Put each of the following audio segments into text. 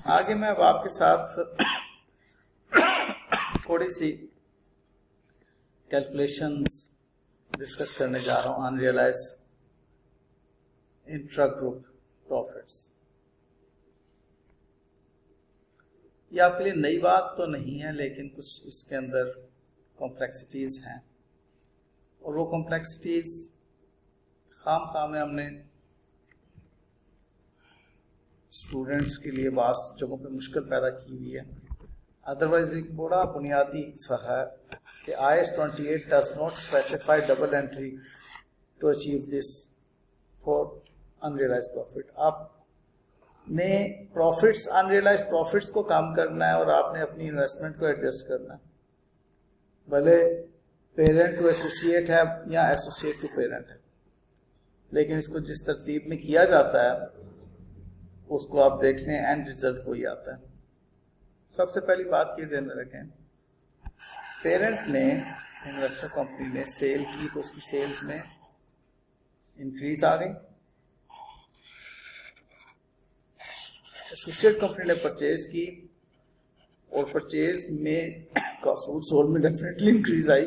आगे मैं अब आपके साथ थोड़ी सी कैलकुलेशंस डिस्कस करने जा रहा हूं अनरियलाइज इंट्रा ग्रुप प्रॉफिट्स। ये आपके लिए नई बात तो नहीं है, लेकिन कुछ इसके अंदर कॉम्प्लेक्सिटीज हैं और वो कॉम्प्लेक्सिटीज खाम में हमने स्टूडेंट्स के लिए बात जगहों पे मुश्किल पैदा की हुई है। अदरवाइज एक बड़ा बुनियादी सा है कि IAS 28 does not specify double entry to achieve this for unrealise profit. आपने प्रॉफिट्स अनरियलाइज प्रॉफिट्स को कम करना है और आपने अपनी इन्वेस्टमेंट को एडजस्ट करना है, भले पेरेंट टू एसोसिएट है या एसोसिएट टू पेरेंट है, लेकिन इसको जिस तरतीब में किया जाता है उसको आप देख लें, एंड रिजल्ट वही आता है। सबसे पहली बात ये ध्यान में रखें, पेरेंट ने इन्वेस्टर कंपनी ने सेल की तो उसकी सेल्स में इंक्रीज आ गई। एसोसिएट कंपनी ने परचेज की और परचेज में कॉस्ट ऑफ सोल्ड में डेफिनेटली इंक्रीज आई,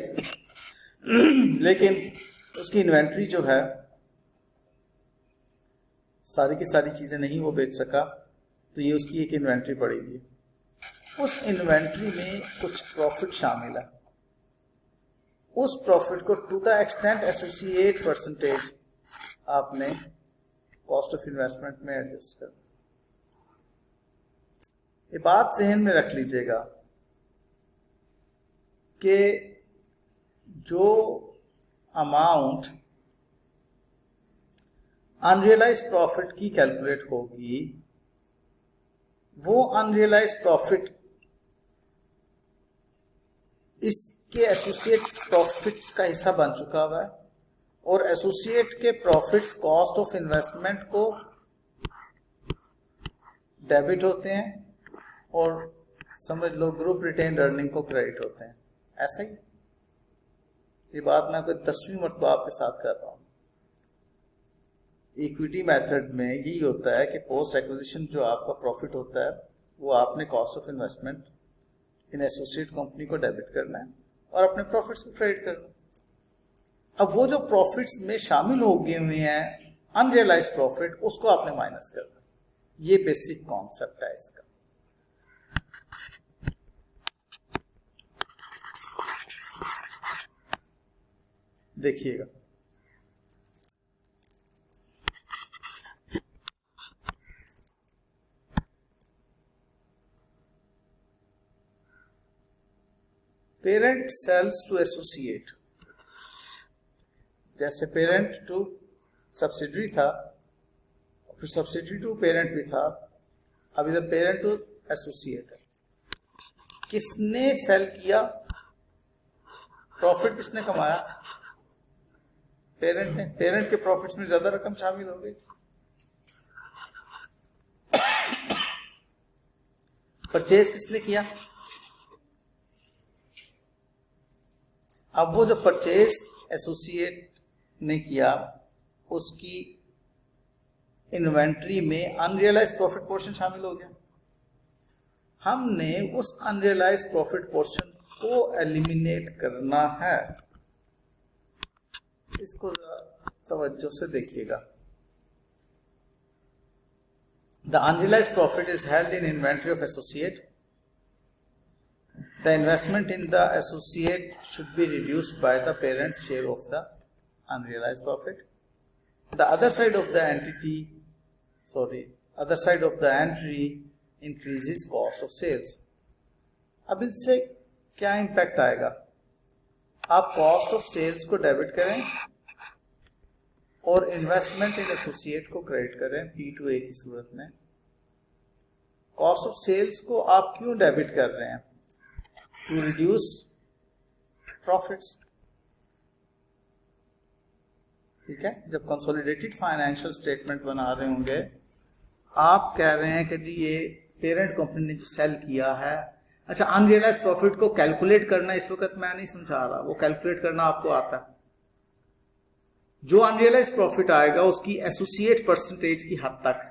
लेकिन उसकी इन्वेंट्री जो है सारी की सारी चीजें नहीं वो बेच सका, तो ये उसकी एक इन्वेंट्री पड़ी हुई है। उस इन्वेंट्री में कुछ प्रॉफिट शामिल है। उस प्रॉफिट को to the extent associate percentage आपने कॉस्ट ऑफ इन्वेस्टमेंट में एडजस्ट कर। ये बात जहन में रख लीजिएगा कि जो अमाउंट अनरियलाइज प्रॉफिट की कैलकुलेट होगी वो अनरियलाइज प्रॉफिट इसके एसोसिएट प्रॉफिट्स का हिस्सा बन चुका हुआ है और एसोसिएट के प्रॉफिट्स कॉस्ट ऑफ इन्वेस्टमेंट को डेबिट होते हैं और समझ लो ग्रुप रिटेन्ड अर्निंग को क्रेडिट होते हैं। ऐसा ही ये बात मैं कोई 10वीं मरतबा आपके साथ कर रहा हूं। इक्विटी मेथड में यही होता है कि पोस्ट एक्विजिशन जो आपका प्रॉफिट होता है वो आपने cost of investment in associate company को डेबिट करना है और अपने प्रॉफिट्स को क्रेडिट करना है। अब वो जो प्रॉफिट्स में शामिल हो गए हुए हैं अनरियलाइज प्रॉफिट, उसको आपने माइनस करना है। ये बेसिक कॉन्सेप्ट है इसका। देखिएगा, पेरेंट सेल्स टू एसोसिएट, जैसे पेरेंट टू सब्सिडरी था फिर सब्सिडरी टू पेरेंट भी था, अब इधर पेरेंट टू एसोसिएट है। किसने सेल किया, प्रॉफिट किसने कमाया, पेरेंट ने। पेरेंट के प्रॉफिट्स में ज्यादा रकम शामिल हो गई। परचेज किसने किया, अब वो जो परचेज एसोसिएट ने किया उसकी इन्वेंट्री में अनरियलाइज प्रॉफिट पोर्शन शामिल हो गया। हमने उस अनरियलाइज प्रॉफिट पोर्शन को एलिमिनेट करना है। इसको तवज्जो से देखिएगा। The unrealise profit is held in inventory of associate. The investment in the associate should be reduced by the parent's share of the unrealized profit. The other side of the entry increases cost of sales. अब इससे क्या impact आएगा, आप cost of sales को debit करें और investment इन associate को credit करें P2A की सूरत में। कॉस्ट ऑफ सेल्स को आप क्यों डेबिट कर रहे हैं, टू रिड्यूस प्रॉफिट्स। ठीक है, जब कंसोलिडेटेड फाइनेंशियल स्टेटमेंट बना रहे होंगे आप कह रहे हैं कि जी ये पेरेंट कंपनी ने जो सेल किया है। अच्छा, अनरियलाइज प्रॉफिट को कैलकुलेट करना इस वक्त मैं नहीं समझा रहा, वो कैलकुलेट करना आपको आता है। जो अनरियलाइज प्रॉफिट आएगा उसकी एसोसिएट परसेंटेज की हद तक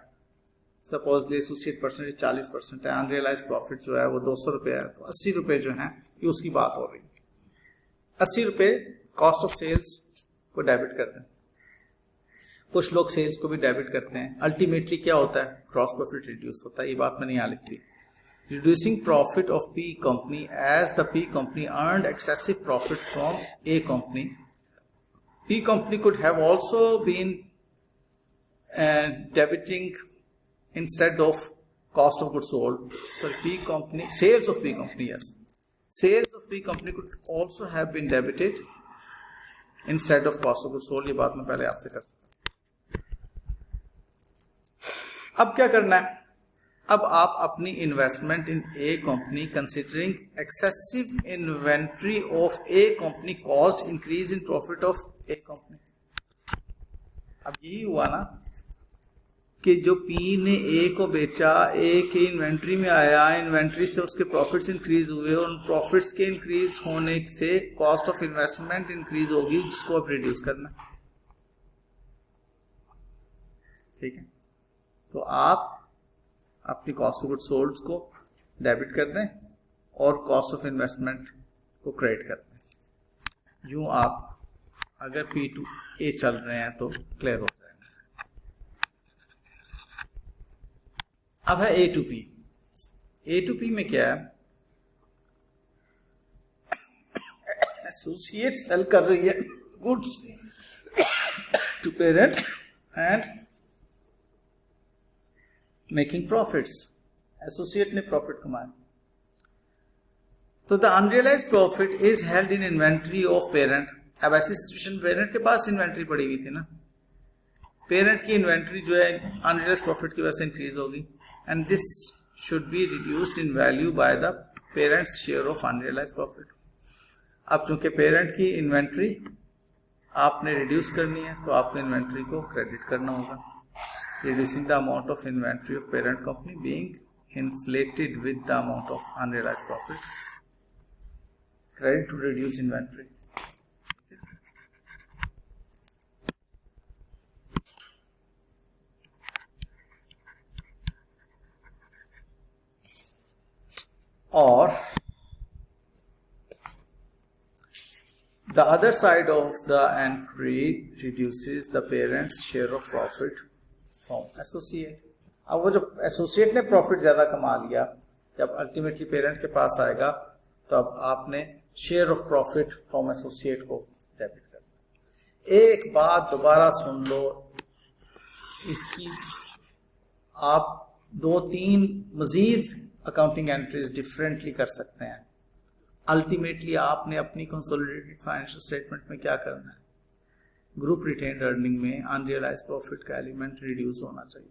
सपोजली एसोसिएट परसेंटेज 40% है, अनरियलाइज प्रॉफिट जो है वो 200 रुपये है, तो 80 रुपये जो है ये उसकी बात हो रही है। 80 रुपये कॉस्ट ऑफ सेल्स को डेबिट करते हैं, कुछ लोग सेल्स को भी डेबिट करते हैं। अल्टीमेटली क्या होता है, ग्रॉस प्रॉफिट रिड्यूस होता है। ये बात मैंने यहाँ लिख दी, reducing profit of P company as the P company earned excessive profit from A company. P company could have also been debiting instead of cost of goods sold. So P company, sales of P company, yes. Sales of P company could also have been debited instead of cost of goods sold. ये बात मैं पहले आपसे करता हूँ। अब क्या करना है, अब आप अपनी investment in A company considering excessive inventory of A company cost increase in profit of A company. अब यही हुआ ना कि जो पी ने ए को बेचा, ए के इन्वेंट्री में आया, इन्वेंट्री से उसके प्रॉफिट्स इंक्रीज हुए, और प्रॉफिट्स के इंक्रीज होने से कॉस्ट ऑफ इन्वेस्टमेंट इंक्रीज होगी, जिसको अब रिड्यूस करना। ठीक है, तो आप अपनी कॉस्ट ऑफ गुड्स सोल्ड को डेबिट कर दें और कॉस्ट ऑफ इन्वेस्टमेंट को क्रेडिट कर दें। यूं आप अगर पी टू ए चल रहे हैं तो क्लियर हो जाएगा। अब है A to P. A to P में क्या है, एसोसिएट सेल कर रही है goods to parent and making profits. Associate ने प्रॉफिट कमाया, तो the unrealised profit is held in inventory of parent. अब ऐसी सिचुएशन, पेरेंट के पास इन्वेंट्री पड़ी हुई थी ना, पेरेंट की इन्वेंट्री जो है अनरियलाइज्ड प्रॉफिट की वजह से इंक्रीज होगी, and this should be reduced in value by the parents share of unrealised profit. अब चूंकि पेरेंट की इन्वेंट्री आपने रिड्यूस करनी है, तो आपको इन्वेंट्री को क्रेडिट करना होगा। Reducing the amount of inventory of parent company being inflated with the amount of unrealized profit. Credit to reduce inventory. Or the other side of the entry reduces the parent's share of profit associate. अब वो जो associate ने profit ज्यादा कमा लिया, जब ultimately parent के पास आएगा तो अब आपने share of profit from associate को डेबिट करना। एक बात दोबारा सुन लो, इसकी आप 2-3 मजीद अकाउंटिंग एंट्रीज डिफरेंटली कर सकते हैं। अल्टीमेटली आपने अपनी कंसोलिडेटेड फाइनेंशियल स्टेटमेंट में क्या करना है, ग्रुप रिटेन्ड अर्निंग में अनरियलाइज्ड प्रॉफिट का एलिमेंट रिड्यूस होना चाहिए।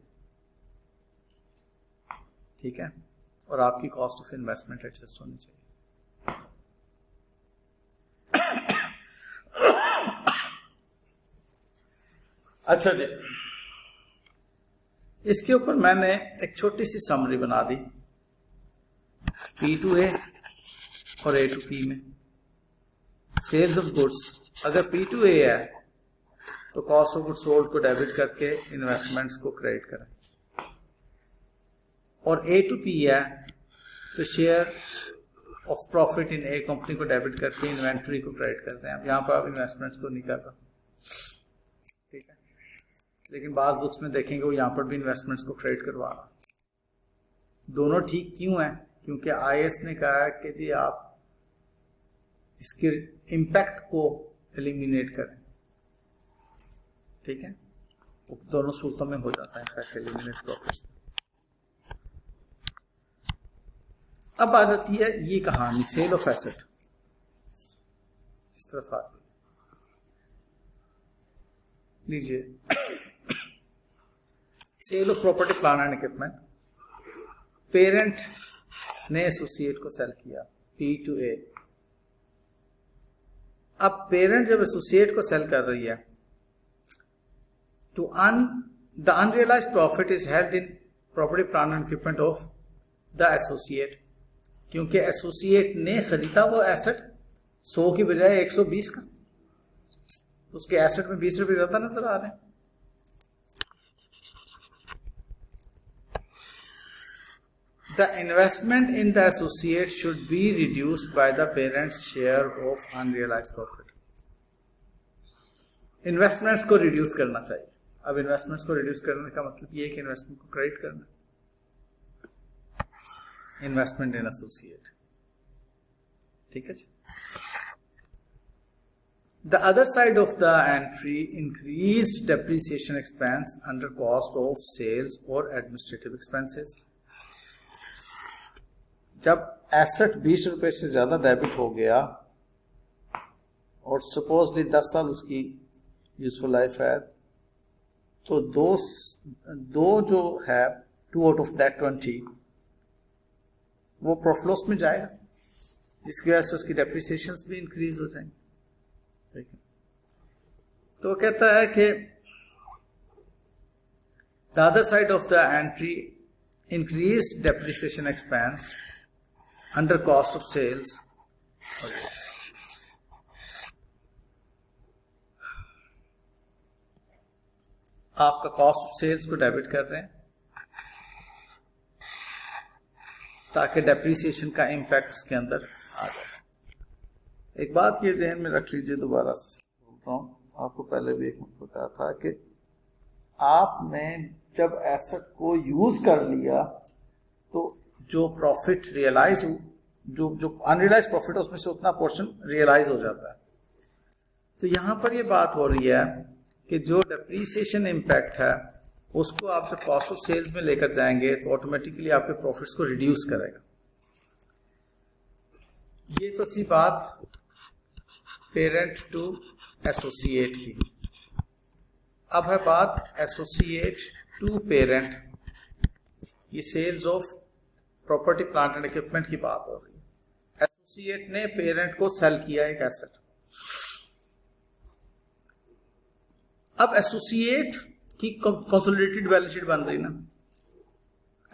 ठीक है, और आपकी कॉस्ट ऑफ इन्वेस्टमेंट एडजस्ट होनी चाहिए। अच्छा जी, इसके ऊपर मैंने एक छोटी सी समरी बना दी। पी टू ए और ए टू पी में सेल्स ऑफ गुड्स, अगर पी टू ए है तो कॉस्ट ऑफ गुड्स सोल्ड को डेबिट करके इन्वेस्टमेंट्स को क्रेडिट करें, और ए टू पी है तो share of profit in A company को डेबिट करके इन्वेंट्री को क्रेडिट करते हैं। अब यहां पर आप इन्वेस्टमेंट्स को नहीं कर रहा, ठीक है, लेकिन बाद बुक्स में देखेंगे वो यहां पर भी इन्वेस्टमेंट्स को क्रेडिट करवा रहा। दोनों ठीक क्यों है, क्योंकि आईएएस ने कहा है कि जी आप इसके इम्पैक्ट को एलिमिनेट करें। ठीक है, दोनों सूरतों में हो जाता है इम्पैक्ट एलिमिनेट प्रॉफिट्स। अब आ जाती है ये कहानी सेल ऑफ एसेट, इस तरफ आती है। लीजिए, sale of property plan and equipment. Parent ने एसोसिएट को सेल किया पी टू ए। अब पेरेंट जब एसोसिएट को सेल कर रही है तो the unrealized profit is held in property plant and equipment of the associate, क्योंकि एसोसिएट ने खरीदा वो एसेट 100 की बजाय 120 का, तो उसके एसेट में 20 रुपए ज्यादा नजर आ रहे हैं। The investment in the associate should be reduced by the parent's share of unrealized profit. Investments को रिड्यूस करना चाहिए. अब इन्वेस्टमेंट्स को रिड्यूस करने का मतलब ये है कि इन्वेस्टमेंट को क्रेडिट करना. इन्वेस्टमेंट इन एसोसिएट. ठीक है. The other side of the entry, increased depreciation expense under cost of sales or administrative expenses. जब एसेट 20 रुपए से ज्यादा डेबिट हो गया और सपोजली 10 साल उसकी यूजफुल लाइफ है, तो दो जो है 2 आउट ऑफ दैट 20 वो प्रॉफिट लॉस में जाएगा, जिसकी वजह से उसकी डेप्रिसिएशंस भी इंक्रीज हो जाएंगे. ठीक है. तो वो कहता है कि the other side of the entry, increase depreciation expense under cost of sales. आपका कॉस्ट ऑफ सेल्स को डेबिट कर रहे हैं ताकि डेप्रिसिएशन का इंपैक्ट उसके अंदर आ जाए. एक बात ये ज़हन में रख लीजिए, दोबारा से बोलता हूँ, आपको पहले भी एक बताया था कि आपने जब एसेट को यूज कर लिया तो जो प्रॉफिट रियलाइज, जो अनरियलाइज प्रॉफिट है उसमें से उतना पोर्शन रियलाइज हो जाता है. तो यहां पर ये बात हो रही है कि जो डेप्रीसिएशन इम्पैक्ट है उसको आप जब कॉस्ट ऑफ सेल्स में लेकर जाएंगे तो ऑटोमेटिकली आपके प्रॉफिट्स को रिड्यूस करेगा. ये तो थी बात पेरेंट टू एसोसिएट की. अब है बात एसोसिएट टू पेरेंट. ये sales of property plant and equipment की बात हो रही है. एसोसिएट ने पेरेंट को सेल किया एक एसेट. अब एसोसिएट की कंसोलिडेटेड बैलेंस शीट बन रही ना.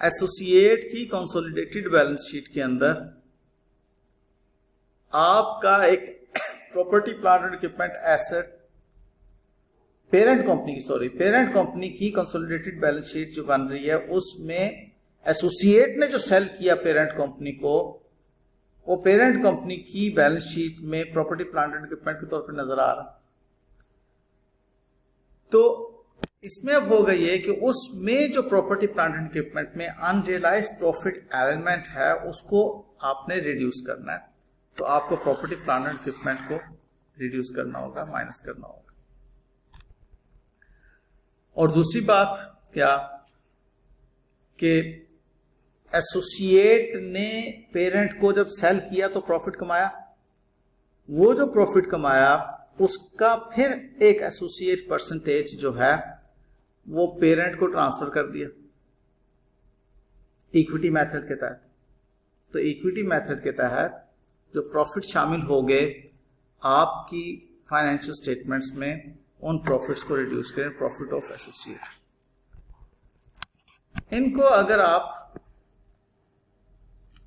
एसोसिएट की कंसोलिडेटेड बैलेंस शीट के अंदर आपका एक property plant and equipment asset parent company की कंसोलिडेटेड बैलेंस शीट जो बन रही है उसमें एसोसिएट ने जो सेल किया पेरेंट कंपनी को, वो पेरेंट कंपनी की बैलेंस शीट में प्रॉपर्टी प्लांट एंड इक्विपमेंट के तौर पर नजर आ रहा. तो इसमें अब हो गई है कि उसमें जो प्रॉपर्टी प्लांट एंड इक्विपमेंट में अनरियलाइज्ड प्रॉफिट एलिमेंट है उसको आपने रिड्यूस करना है. तो आपको प्रॉपर्टी प्लांट एंड इक्विपमेंट को रिड्यूस करना होगा, माइनस करना होगा. और दूसरी बात क्या कि एसोसिएट ने पेरेंट को जब सेल किया तो प्रॉफिट कमाया. वो जो प्रॉफिट कमाया उसका फिर एक एसोसिएट परसेंटेज जो है वो पेरेंट को ट्रांसफर कर दिया इक्विटी मेथड के तहत. तो इक्विटी मेथड के तहत जो प्रॉफिट शामिल हो गए आपकी फाइनेंशियल स्टेटमेंट्स में, उन प्रॉफिट्स को रिड्यूस करें, प्रॉफिट ऑफ एसोसिएट. इनको अगर आप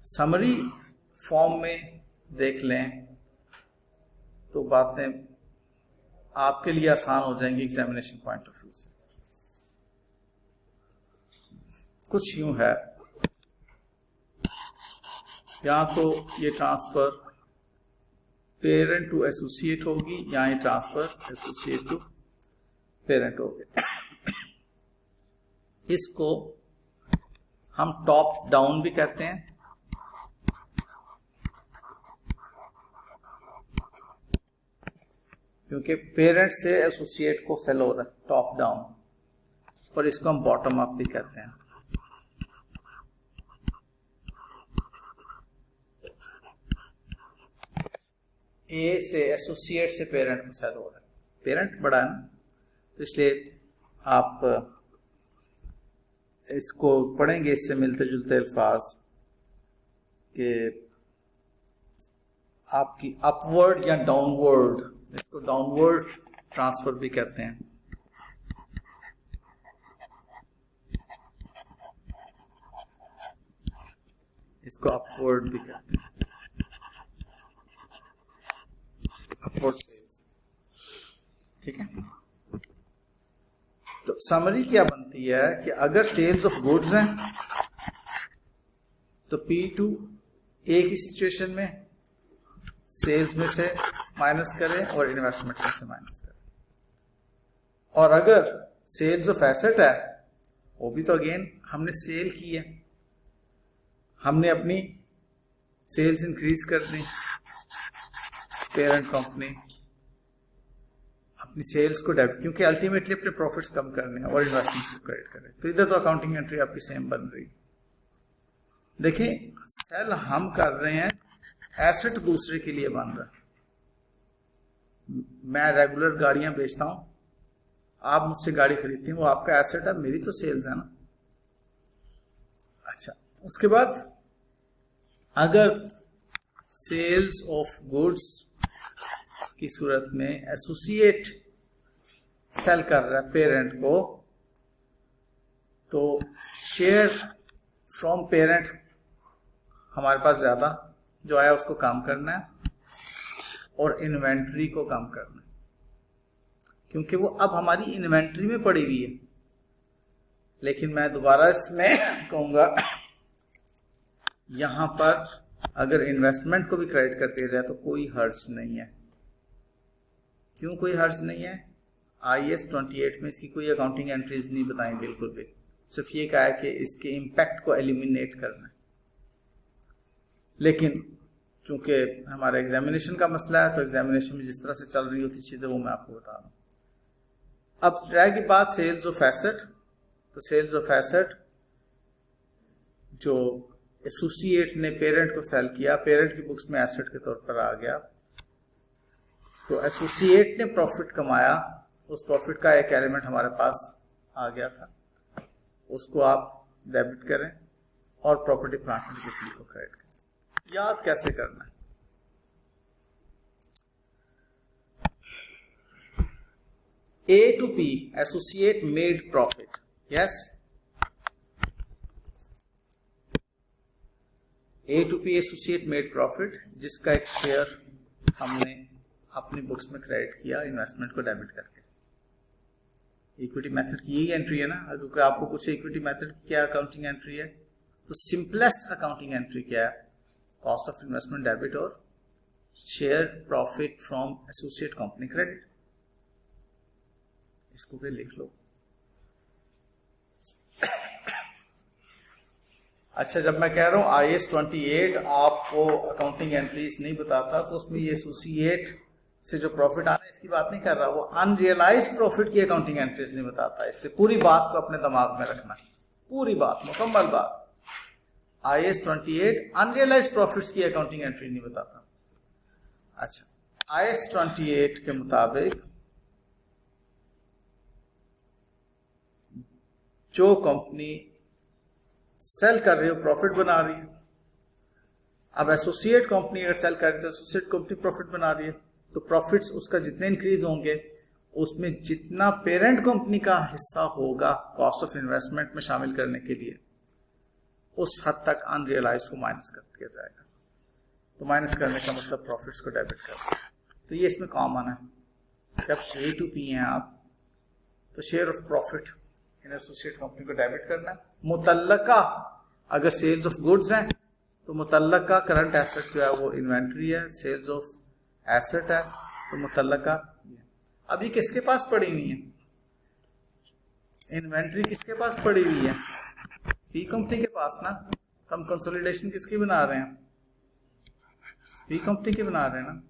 समरी फॉर्म में देख लें तो बातें आपके लिए आसान हो जाएंगी एग्जामिनेशन पॉइंट ऑफ व्यू से. कुछ यूं है, या तो ये ट्रांसफर पेरेंट टू एसोसिएट होगी या ये ट्रांसफर एसोसिएट टू पेरेंट होगी. इसको हम टॉप डाउन भी कहते हैं. क्योंकि पेरेंट से एसोसिएट को सेल हो रहा है टॉप डाउन, और इसको हम बॉटम अप भी कहते हैं. ए से एसोसिएट से पेरेंट को सेल हो रहा है. पेरेंट बड़ा है ना, तो इसलिए आप इसको पढ़ेंगे इससे मिलते जुलते अल्फाज कि आपकी अपवर्ड या डाउनवर्ड, इसको डाउनवर्ड ट्रांसफर भी कहते हैं. इसको अपवर्ड भी कहते हैं, अपवर्ड सेल्स. ठीक है. तो समरी क्या बनती है कि अगर सेल्स ऑफ गुड्स हैं तो P2 ए की सिचुएशन में सेल्स में से माइनस करें और इन्वेस्टमेंट में से माइनस करें। और अगर सेल्स ऑफ एसेट है, वो भी तो अगेन हमने सेल की है, हमने अपनी सेल्स इंक्रीज कर दी, पेरेंट कंपनी अपनी सेल्स को डेबिट, क्योंकि अल्टीमेटली अपने प्रॉफिट्स कम करने हैं और इन्वेस्टमेंट को क्रेडिट करें, तो इधर तो अकाउंटिंग एंट्री आपकी सेम बन रही। देखिए सेल हम कर रहे हैं, एसेट दूसरे के लिए बन रहा है। मैं रेगुलर गाड़ियां बेचता हूं, आप मुझसे गाड़ी खरीदती हैं, वो आपका एसेट है, मेरी तो सेल्स है ना। अच्छा, उसके बाद अगर सेल्स ऑफ गुड्स की सूरत में एसोसिएट सेल कर रहा है पेरेंट को, तो शेयर फ्रॉम पेरेंट हमारे पास ज्यादा जो आया उसको कम करना है और इन्वेंट्री को कम करना है, क्योंकि वो अब हमारी इन्वेंट्री में पड़ी हुई है। लेकिन मैं दोबारा इसमें कहूंगा, यहां पर अगर इन्वेस्टमेंट को भी क्रेडिट कर दिया जाए तो कोई हर्ज नहीं है। क्यों कोई हर्ज नहीं है? IAS 28 में इसकी कोई अकाउंटिंग एंट्रीज नहीं बताई बिल्कुल भी, सिर्फ ये कहा है कि इसके इम्पैक्ट को एलिमिनेट करना है। लेकिन चूंकि हमारा एग्जामिनेशन का मसला है, तो एग्जामिनेशन में जिस तरह से चल रही होती चीजें वो मैं आपको बता रहा हूं। अब रहेगी बात सेल्स ऑफ एसेट। तो सेल्स ऑफ एसेट जो एसोसिएट ने पेरेंट को सेल किया, पेरेंट की बुक्स में एसेट के तौर पर आ गया, तो एसोसिएट ने प्रॉफिट कमाया, उस प्रॉफिट का एक एलिमेंट हमारे पास आ गया था, उसको आप डेबिट करें और प्रॉपर्टी प्लांट एंड इक्विपमेंट को क्रेडिट करें। याद कैसे करना है? A to P associate made profit, yes, A to P associate made profit, जिसका एक शेयर हमने अपनी बुक्स में क्रेडिट किया इन्वेस्टमेंट को डेबिट करके। इक्विटी मेथड की यही एंट्री है ना। अगर आपको कुछ इक्विटी मेथड की क्या अकाउंटिंग एंट्री है, तो सिंपलेस्ट अकाउंटिंग एंट्री क्या है? कॉस्ट ऑफ इन्वेस्टमेंट डेबिट और share profit from associate company credit. इसको भी लिख लो। अच्छा, जब मैं कह रहा हूं IAS 28 आपको अकाउंटिंग एंट्रीज नहीं बताता, तो उसमें ये एसोसिएट से जो प्रॉफिट आना है इसकी बात नहीं कर रहा, वो अनरियलाइज प्रॉफिट की अकाउंटिंग एंट्रीज नहीं बताता। इसलिए पूरी बात को अपने दिमाग में रखना, पूरी बात, मुकम्मल बात। IAS 28 अनरियलाइज प्रॉफिट्स की अकाउंटिंग एंट्री नहीं बताता। अच्छा, IAS 28 के मुताबिक जो कंपनी सेल कर रही हो प्रॉफिट बना रही है, अब एसोसिएट कंपनी अगर सेल कर रही है तो एसोसिएट कंपनी प्रॉफिट बना रही है, तो प्रॉफिट्स उसका जितने इंक्रीज होंगे उसमें जितना पेरेंट कंपनी का हिस्सा होगा कॉस्ट ऑफ इन्वेस्टमेंट में शामिल करने के लिए, उस हद तक अनरियलाइज को माइनस कर दिया जाएगा। तो माइनस करने का मतलब प्रॉफिट्स को डेबिट करना। तो ये इसमें कॉमन है। जब A to P हैं आप, तो share of profit in associate company को डेबिट करना है। मुतल्लका अगर सेल्स ऑफ गुड्स हैं, तो मुतल्लका करंट एसेट जो है वो इन्वेंट्री है, सेल्स ऑफ एसेट है तो मुतल्लका। अभी किसके पास पड़ी हुई है इन्वेंट्री? किसके पास पड़ी हुई है? पी कंपनी के पास ना। हम कंसोलिडेशन किसकी बना रहे हैं? पी कंपनी की बना रहे हैं ना।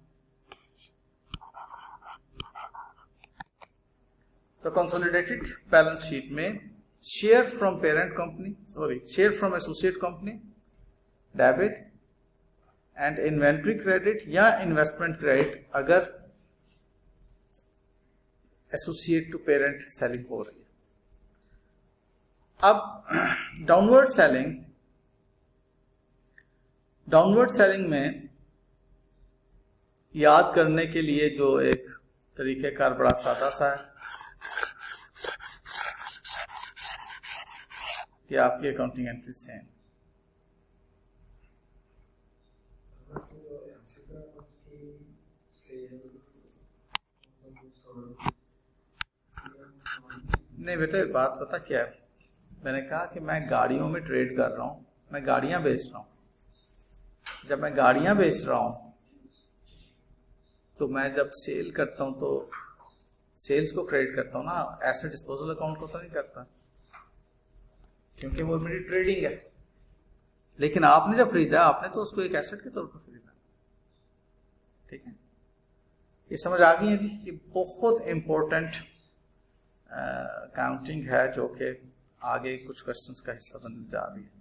तो कंसोलिडेटेड बैलेंस शीट में share from parent company, sorry share from associate company debit and inventory credit या इन्वेस्टमेंट क्रेडिट अगर एसोसिएट टू पेरेंट सेलिंग हो रही है। अब डाउनवर्ड सेलिंग में याद करने के लिए जो एक तरीकेकार बड़ा सादा सा है कि आपकी अकाउंटिंग एंट्री से हैं। नहीं बेटे, बात पता क्या है, मैंने कहा कि मैं गाड़ियों में ट्रेड कर रहा हूं, मैं गाड़ियां बेच रहा हूं। जब मैं गाड़ियां बेच रहा हूं तो मैं जब सेल करता हूं तो सेल्स को क्रेडिट करता हूं ना, एसेट डिस्पोजल अकाउंट को तो नहीं करता, क्योंकि वो मेरी ट्रेडिंग है। लेकिन आपने जब खरीदा आपने तो उसको एक एसेट के तौर पर खरीदा। ठीक है, ये समझ आ गई है जी। ये बहुत इंपॉर्टेंट काउंटिंग है जो कि आगे कुछ क्वेश्चंस का हिस्सा बनने जा रही है।